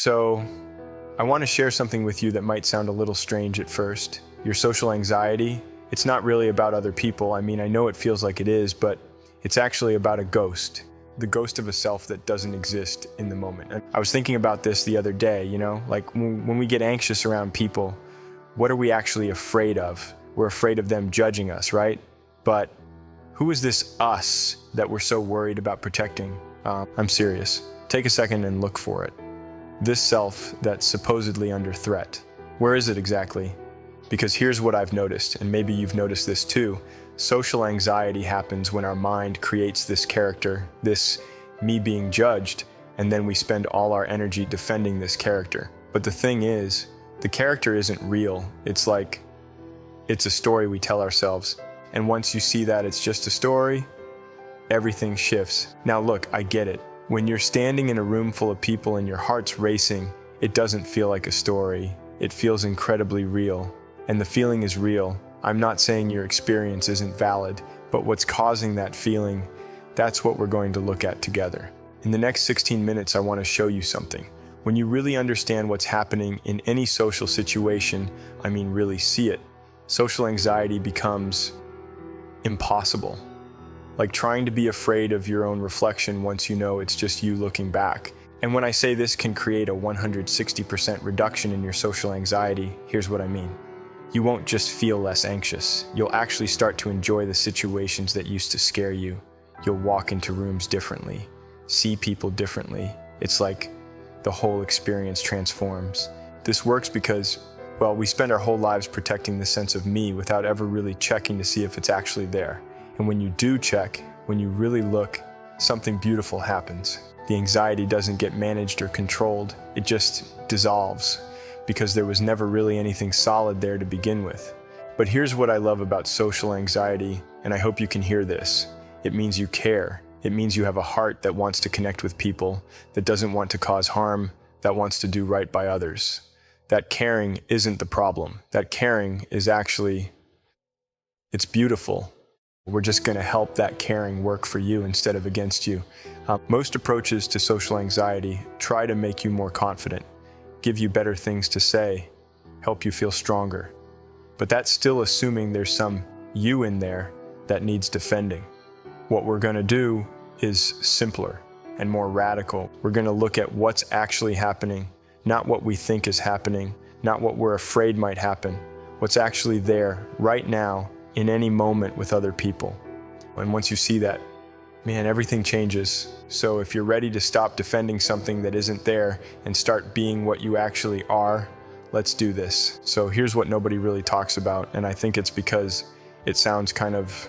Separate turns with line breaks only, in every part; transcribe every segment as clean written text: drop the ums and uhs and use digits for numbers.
So, I want to share something with you that might sound a little strange at first. Your social anxiety, it's not really about other people. I mean, I know it feels like it is, but it's actually about a ghost. The ghost of a self that doesn't exist in the moment. And I was thinking about this the other day, like when we get anxious around people, what are we actually afraid of? We're afraid of them judging us, right? But who is this us that we're so worried about protecting? I'm serious. Take a second and look for it. This self that's supposedly under threat. Where is it exactly? Because here's what I've noticed, and maybe you've noticed this too. Social anxiety happens when our mind creates this character, this me being judged, and then we spend all our energy defending this character. But the thing is, the character isn't real. It's a story we tell ourselves. And once you see that it's just a story, everything shifts. Now look, I get it. When you're standing in a room full of people and your heart's racing, it doesn't feel like a story. It feels incredibly real. And the feeling is real. I'm not saying your experience isn't valid, but what's causing that feeling, that's what we're going to look at together. In the next 16 minutes, I want to show you something. When you really understand what's happening in any social situation, I mean really see it, social anxiety becomes impossible. Like trying to be afraid of your own reflection once you know it's just you looking back. And when I say this can create a 160% reduction in your social anxiety, here's what I mean. You won't just feel less anxious. You'll actually start to enjoy the situations that used to scare you. You'll walk into rooms differently, see people differently. It's like the whole experience transforms. This works because, well, we spend our whole lives protecting the sense of me without ever really checking to see if it's actually there. And when you do check, when you really look, something beautiful happens. The anxiety doesn't get managed or controlled. It just dissolves because there was never really anything solid there to begin with. But here's what I love about social anxiety, and I hope you can hear this. It means you care. It means you have a heart that wants to connect with people, that doesn't want to cause harm, that wants to do right by others. That caring isn't the problem. That caring is actually, it's beautiful. We're just going to help that caring work for you instead of against you. Most approaches to social anxiety try to make you more confident, give you better things to say, help you feel stronger. But that's still assuming there's some you in there that needs defending. What we're going to do is simpler and more radical. We're going to look at what's actually happening, not what we think is happening, not what we're afraid might happen, what's actually there right now in any moment with other people. And once you see that, man, everything changes. So if you're ready to stop defending something that isn't there and start being what you actually are, let's do this. So here's what nobody really talks about, and I think it's because it sounds kind of,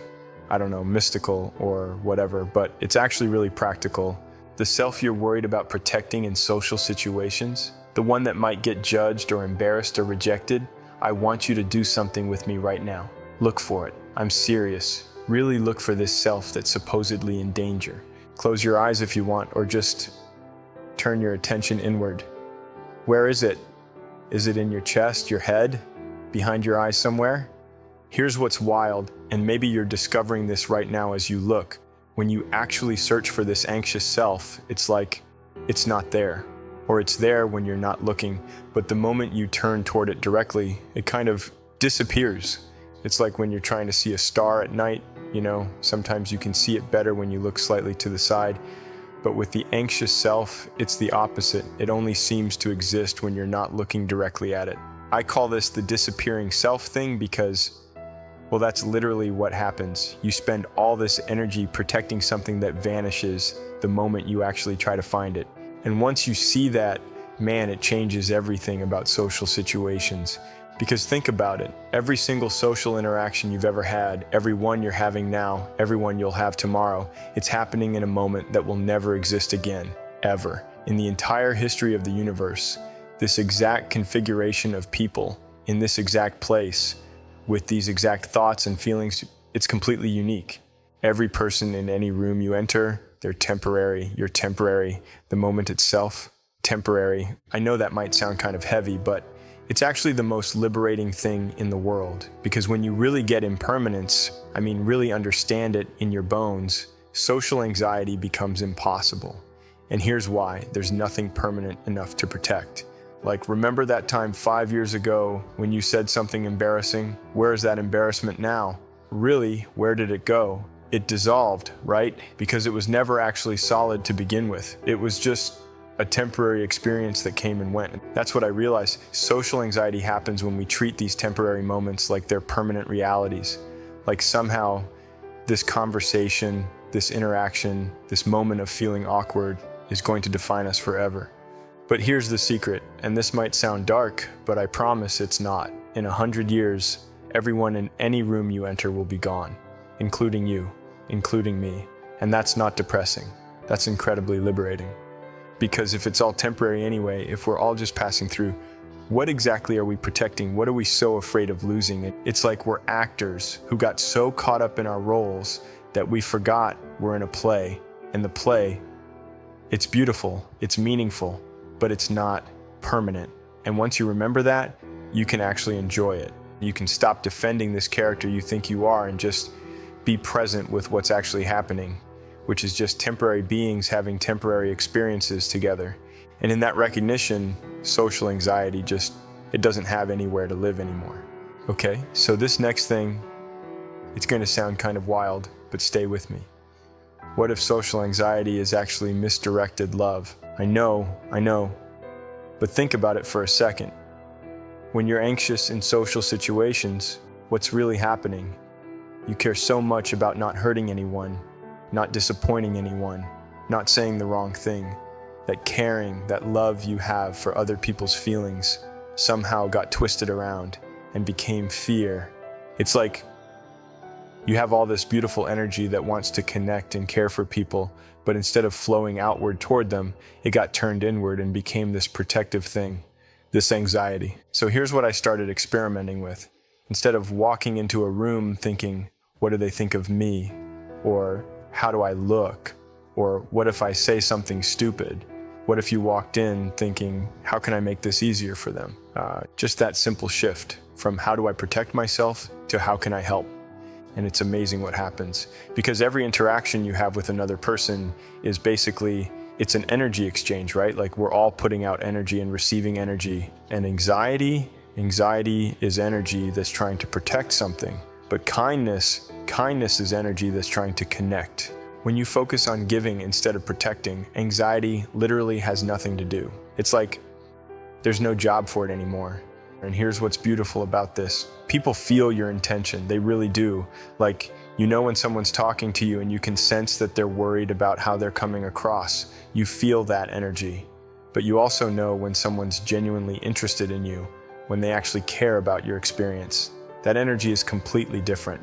I don't know, mystical or whatever, but it's actually really practical. The self you're worried about protecting in social situations, the one that might get judged or embarrassed or rejected, I want you to do something with me right now. Look for it. I'm serious. Really look for this self that's supposedly in danger. Close your eyes if you want, or just turn your attention inward. Where is it? Is it in your chest, your head, behind your eyes somewhere? Here's what's wild, and maybe you're discovering this right now as you look. When you actually search for this anxious self, it's like it's not there. Or it's there when you're not looking, but the moment you turn toward it directly, it kind of disappears. It's like when you're trying to see a star at night, sometimes you can see it better when you look slightly to the side. But with the anxious self, it's the opposite. It only seems to exist when you're not looking directly at it. I call this the disappearing self thing because, well, that's literally what happens. You spend all this energy protecting something that vanishes the moment you actually try to find it. And once you see that, man, it changes everything about social situations. Because think about it, every single social interaction you've ever had, every one you're having now, every one you'll have tomorrow, it's happening in a moment that will never exist again, ever. In the entire history of the universe, this exact configuration of people, in this exact place, with these exact thoughts and feelings, it's completely unique. Every person in any room you enter, they're temporary, you're temporary. The moment itself, temporary. I know that might sound kind of heavy, but it's actually the most liberating thing in the world, because when you really get impermanence, I mean really understand it in your bones, social anxiety becomes impossible. And here's why: there's nothing permanent enough to protect. Like, remember that time 5 years ago when you said something embarrassing? Where is that embarrassment now? Really, where did it go? It dissolved, right? Because it was never actually solid to begin with. It was just a temporary experience that came and went. That's what I realized. Social anxiety happens when we treat these temporary moments like they're permanent realities. Like somehow this conversation, this interaction, this moment of feeling awkward is going to define us forever. But here's the secret, and this might sound dark, but I promise it's not. In 100 years, everyone in any room you enter will be gone, including you, including me. And that's not depressing. That's incredibly liberating. Because if it's all temporary anyway, if we're all just passing through, what exactly are we protecting? What are we so afraid of losing? It's like we're actors who got so caught up in our roles that we forgot we're in a play. And the play, it's beautiful, it's meaningful, but it's not permanent. And once you remember that, you can actually enjoy it. You can stop defending this character you think you are and just be present with what's actually happening, which is just temporary beings having temporary experiences together. And in that recognition, social anxiety it doesn't have anywhere to live anymore. Okay, so this next thing, it's going to sound kind of wild, but stay with me. What if social anxiety is actually misdirected love? I know, but think about it for a second. When you're anxious in social situations, what's really happening? You care so much about not hurting anyone, not disappointing anyone, not saying the wrong thing. That caring, that love you have for other people's feelings somehow got twisted around and became fear. It's like you have all this beautiful energy that wants to connect and care for people, but instead of flowing outward toward them, it got turned inward and became this protective thing, this anxiety. So here's what I started experimenting with. Instead of walking into a room thinking, what do they think of me? Or how do I look? Or what if I say something stupid? What if you walked in thinking, how can I make this easier for them? Just that simple shift from how do I protect myself to how can I help? And it's amazing what happens. Because every interaction you have with another person is basically, it's an energy exchange, right? Like we're all putting out energy and receiving energy. And anxiety is energy that's trying to protect something. But kindness is energy that's trying to connect. When you focus on giving instead of protecting, anxiety literally has nothing to do. It's like there's no job for it anymore. And here's what's beautiful about this. People feel your intention, they really do. Like, you know when someone's talking to you and you can sense that they're worried about how they're coming across. You feel that energy. But you also know when someone's genuinely interested in you, when they actually care about your experience. That energy is completely different.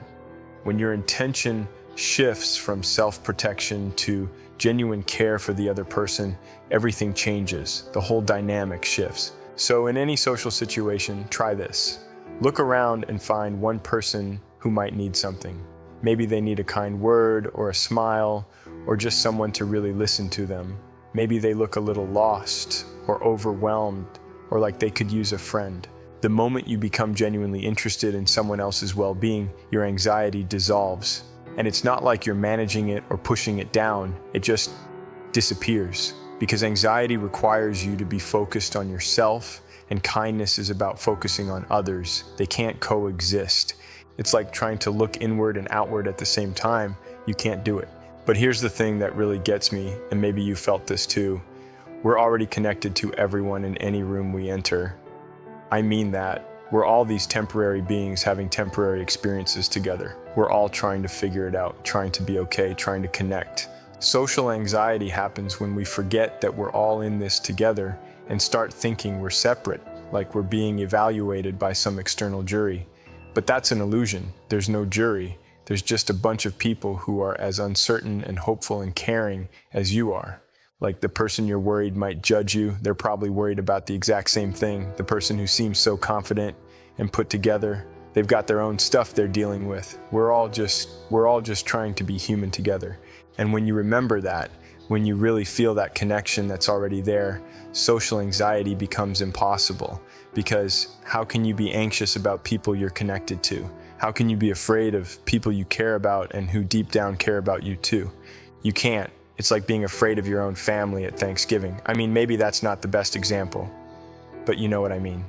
When your intention shifts from self-protection to genuine care for the other person, everything changes. The whole dynamic shifts. So in any social situation, try this. Look around and find one person who might need something. Maybe they need a kind word or a smile or just someone to really listen to them. Maybe they look a little lost or overwhelmed or like they could use a friend. The moment you become genuinely interested in someone else's well-being, your anxiety dissolves. And it's not like you're managing it or pushing it down, it just disappears. Because anxiety requires you to be focused on yourself, and kindness is about focusing on others. They can't coexist. It's like trying to look inward and outward at the same time. You can't do it. But here's the thing that really gets me, and maybe you felt this too. We're already connected to everyone in any room we enter. I mean that. We're all these temporary beings having temporary experiences together. We're all trying to figure it out, trying to be okay, trying to connect. Social anxiety happens when we forget that we're all in this together and start thinking we're separate, like we're being evaluated by some external jury. But that's an illusion. There's no jury. There's just a bunch of people who are as uncertain and hopeful and caring as you are. Like the person you're worried might judge you, they're probably worried about the exact same thing. The person who seems so confident and put together, they've got their own stuff they're dealing with. We're all just trying to be human together. And when you remember that, when you really feel that connection that's already there, social anxiety becomes impossible. Because how can you be anxious about people you're connected to? How can you be afraid of people you care about and who deep down care about you too? You can't. It's like being afraid of your own family at Thanksgiving. I mean, maybe that's not the best example, but you know what I mean.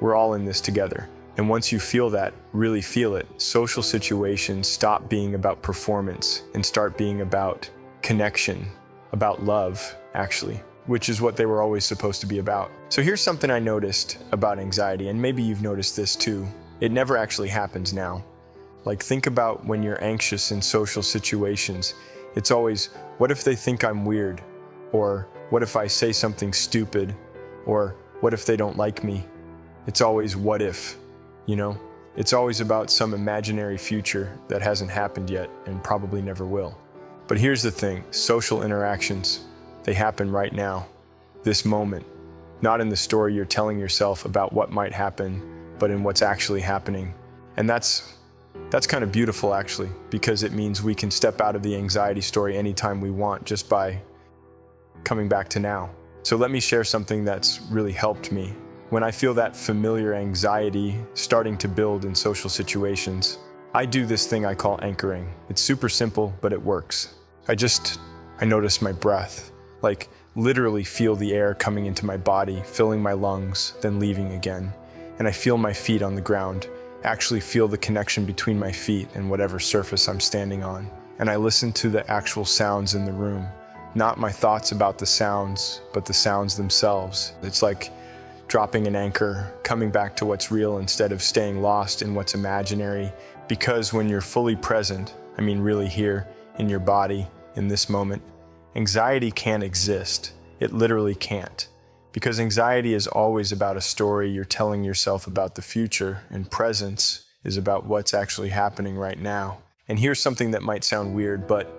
We're all in this together. And once you feel that, really feel it, social situations stop being about performance and start being about connection, about love, actually, which is what they were always supposed to be about. So here's something I noticed about anxiety, and maybe you've noticed this too. It never actually happens now. Like, think about when you're anxious in social situations. It's always, what if they think I'm weird? Or what if I say something stupid? Or what if they don't like me? It's always what if, you know? It's always about some imaginary future that hasn't happened yet and probably never will. But here's the thing, social interactions, they happen right now, this moment, not in the story you're telling yourself about what might happen, but in what's actually happening. And that's kind of beautiful, actually, because it means we can step out of the anxiety story anytime we want just by coming back to now. So let me share something that's really helped me. When I feel that familiar anxiety starting to build in social situations, I do this thing I call anchoring. It's super simple, but it works. I notice my breath, like literally feel the air coming into my body, filling my lungs, then leaving again. And I feel my feet on the ground, actually feel the connection between my feet and whatever surface I'm standing on. And I listen to the actual sounds in the room, not my thoughts about the sounds, but the sounds themselves. It's like dropping an anchor, coming back to what's real instead of staying lost in what's imaginary. Because when you're fully present, I mean really here, in your body, in this moment, anxiety can't exist. It literally can't. Because anxiety is always about a story you're telling yourself about the future, and presence is about what's actually happening right now. And here's something that might sound weird, but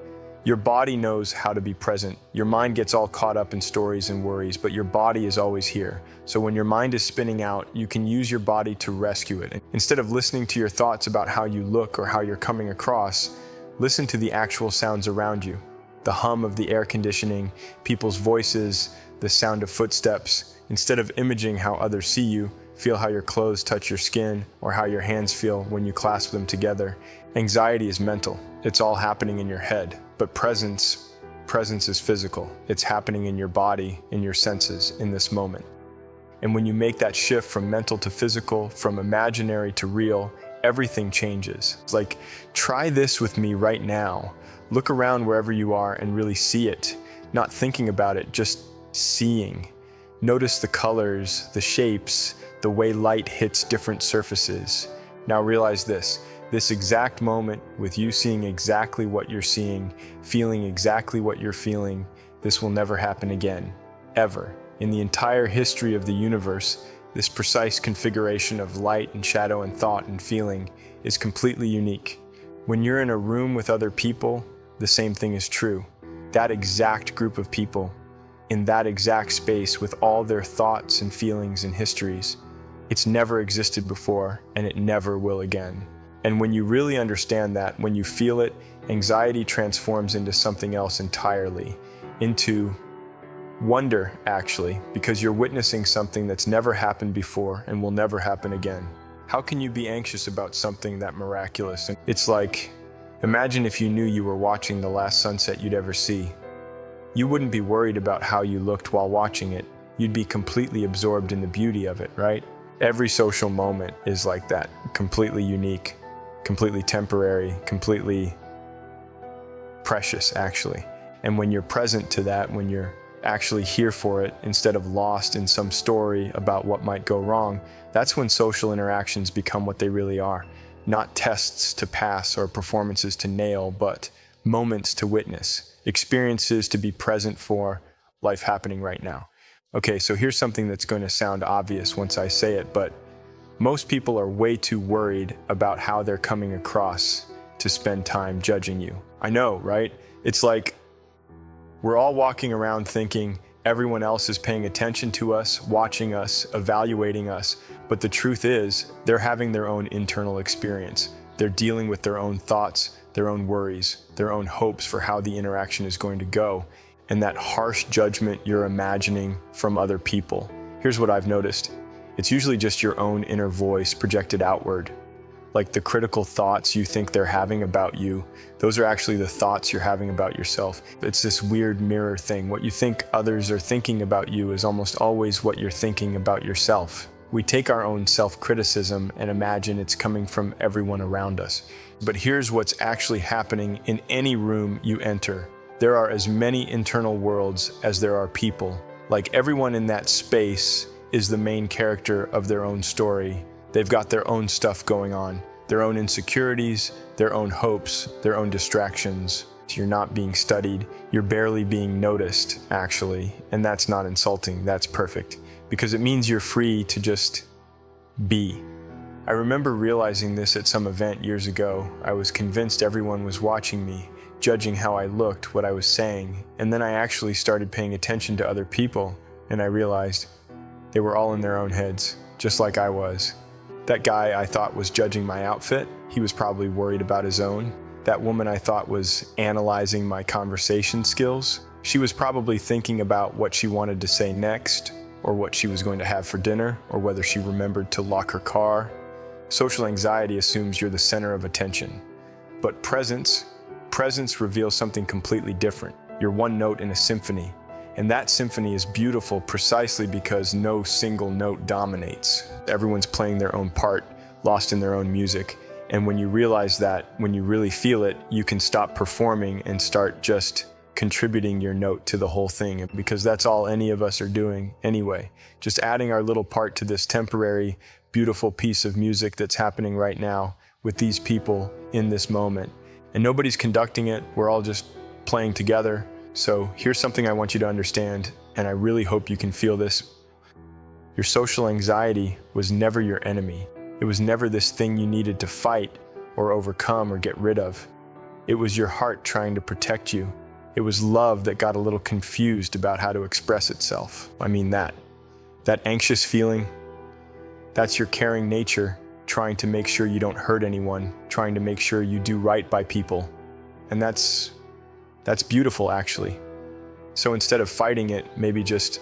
your body knows how to be present. Your mind gets all caught up in stories and worries, but your body is always here. So when your mind is spinning out, you can use your body to rescue it. Instead of listening to your thoughts about how you look or how you're coming across, listen to the actual sounds around you. The hum of the air conditioning, people's voices, the sound of footsteps. Instead of imaging how others see you, feel how your clothes touch your skin or how your hands feel when you clasp them together. Anxiety is mental. It's all happening in your head. But presence is physical. It's happening in your body, in your senses, in this moment. And when you make that shift from mental to physical, from imaginary to real, everything changes. It's like, try this with me right now. Look around wherever you are and really see it. Not thinking about it, just seeing. Notice the colors, the shapes, the way light hits different surfaces. Now realize this exact moment with you seeing exactly what you're seeing, feeling exactly what you're feeling, this will never happen again, ever. In the entire history of the universe, this precise configuration of light and shadow and thought and feeling is completely unique. When you're in a room with other people, the same thing is true. That exact group of people, in that exact space with all their thoughts and feelings and histories, it's never existed before and it never will again. And when you really understand that, when you feel it, anxiety transforms into something else entirely, into wonder, actually, because you're witnessing something that's never happened before and will never happen again. How can you be anxious about something that miraculous? It's like, imagine if you knew you were watching the last sunset you'd ever see. You wouldn't be worried about how you looked while watching it. You'd be completely absorbed in the beauty of it, right? Every social moment is like that, completely unique, completely temporary, completely precious, actually. And when you're present to that, when you're actually here for it instead of lost in some story about what might go wrong, that's when social interactions become what they really are. Not tests to pass or performances to nail, but moments to witness, experiences to be present for, life happening right now. Okay, so here's something that's going to sound obvious once I say it, but most people are way too worried about how they're coming across to spend time judging you. I know, right? It's like we're all walking around thinking everyone else is paying attention to us, watching us, evaluating us, but the truth is they're having their own internal experience. They're dealing with their own thoughts, their own worries, their own hopes for how the interaction is going to go, and that harsh judgment you're imagining from other people. Here's what I've noticed. It's usually just your own inner voice projected outward. Like the critical thoughts you think they're having about you, those are actually the thoughts you're having about yourself. It's this weird mirror thing. What you think others are thinking about you is almost always what you're thinking about yourself. We take our own self-criticism and imagine it's coming from everyone around us. But here's what's actually happening in any room you enter. There are as many internal worlds as there are people. Like everyone in that space is the main character of their own story. They've got their own stuff going on, their own insecurities, their own hopes, their own distractions. You're not being studied, you're barely being noticed, actually. And that's not insulting, that's perfect. Because it means you're free to just be. I remember realizing this at some event years ago. I was convinced everyone was watching me, judging how I looked, what I was saying. And then I actually started paying attention to other people, and I realized they were all in their own heads, just like I was. That guy I thought was judging my outfit, he was probably worried about his own. That woman I thought was analyzing my conversation skills, she was probably thinking about what she wanted to say next, or what she was going to have for dinner, or whether she remembered to lock her car. Social anxiety assumes you're the center of attention. But presence reveals something completely different. You're one note in a symphony. And that symphony is beautiful precisely because no single note dominates. Everyone's playing their own part, lost in their own music. And when you realize that, when you really feel it, you can stop performing and start just contributing your note to the whole thing. Because that's all any of us are doing anyway. Just adding our little part to this temporary, beautiful piece of music that's happening right now with these people in this moment. And nobody's conducting it, we're all just playing together. So here's something I want you to understand, and I really hope you can feel this. Your social anxiety was never your enemy. It was never this thing you needed to fight or overcome or get rid of. It was your heart trying to protect you. It was love that got a little confused about how to express itself. I mean that anxious feeling, that's your caring nature trying to make sure you don't hurt anyone, trying to make sure you do right by people. And that's beautiful, actually. So instead of fighting it, maybe just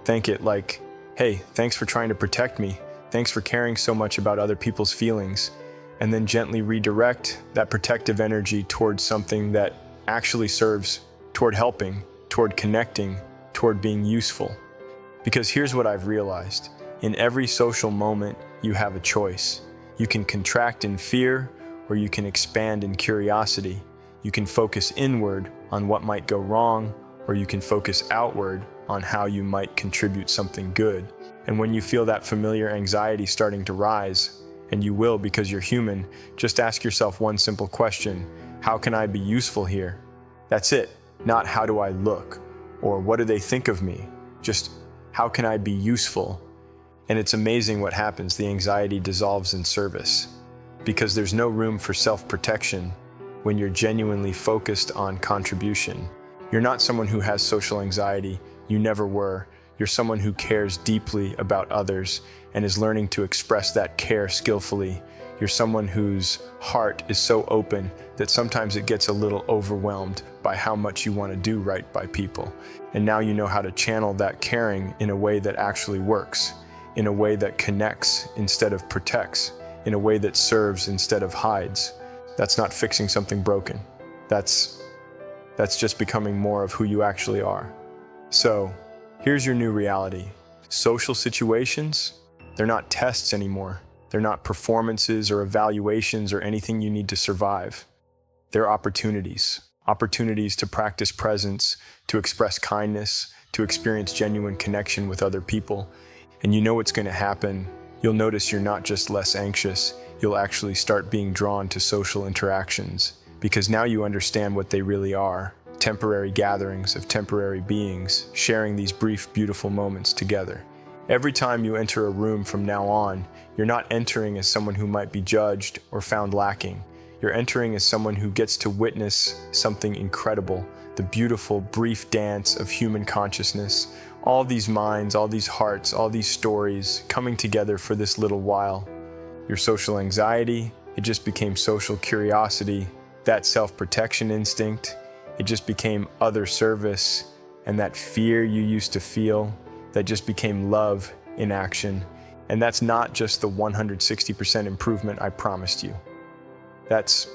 thank it like, hey, thanks for trying to protect me. Thanks for caring so much about other people's feelings. And then gently redirect that protective energy towards something that actually serves, toward helping, toward connecting, toward being useful. Because here's what I've realized. In every social moment, you have a choice. You can contract in fear, or you can expand in curiosity. You can focus inward on what might go wrong, or you can focus outward on how you might contribute something good. And when you feel that familiar anxiety starting to rise, and you will because you're human, just ask yourself one simple question: how can I be useful here? That's it. Not how do I look, or what do they think of me? Just how can I be useful? And it's amazing what happens. The anxiety dissolves in service, because there's no room for self-protection when you're genuinely focused on contribution. You're not someone who has social anxiety. You never were. You're someone who cares deeply about others and is learning to express that care skillfully. You're someone whose heart is so open that sometimes it gets a little overwhelmed by how much you want to do right by people. And now you know how to channel that caring in a way that actually works, in a way that connects instead of protects, in a way that serves instead of hides. That's not fixing something broken. That's just becoming more of who you actually are. So, here's your new reality. Social situations, they're not tests anymore. They're not performances or evaluations or anything you need to survive. They're opportunities. Opportunities to practice presence, to express kindness, to experience genuine connection with other people. And you know what's going to happen. You'll notice you're not just less anxious, you'll actually start being drawn to social interactions, because now you understand what they really are. Temporary gatherings of temporary beings, sharing these brief, beautiful moments together. Every time you enter a room from now on, you're not entering as someone who might be judged or found lacking. You're entering as someone who gets to witness something incredible, the beautiful, brief dance of human consciousness. All these minds, all these hearts, all these stories coming together for this little while. Your social anxiety, it just became social curiosity. That self-protection instinct, it just became other service. And that fear you used to feel, that just became love in action. And that's not just the 160% improvement I promised you. That's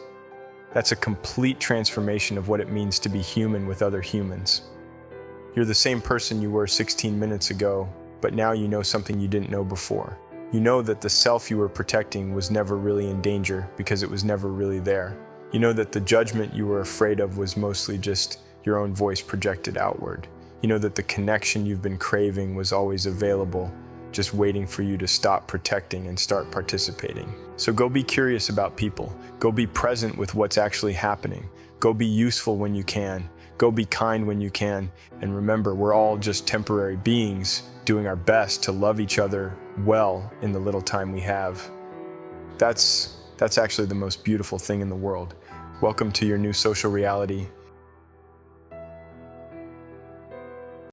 a complete transformation of what it means to be human with other humans. You're the same person you were 16 minutes ago, but now you know something you didn't know before. You know that the self you were protecting was never really in danger because it was never really there. You know that the judgment you were afraid of was mostly just your own voice projected outward. You know that the connection you've been craving was always available, just waiting for you to stop protecting and start participating. So go be curious about people. Go be present with what's actually happening. Go be useful when you can. Go be kind when you can. And remember, we're all just temporary beings doing our best to love each other well in the little time we have. That's actually the most beautiful thing in the world. Welcome to your new social reality.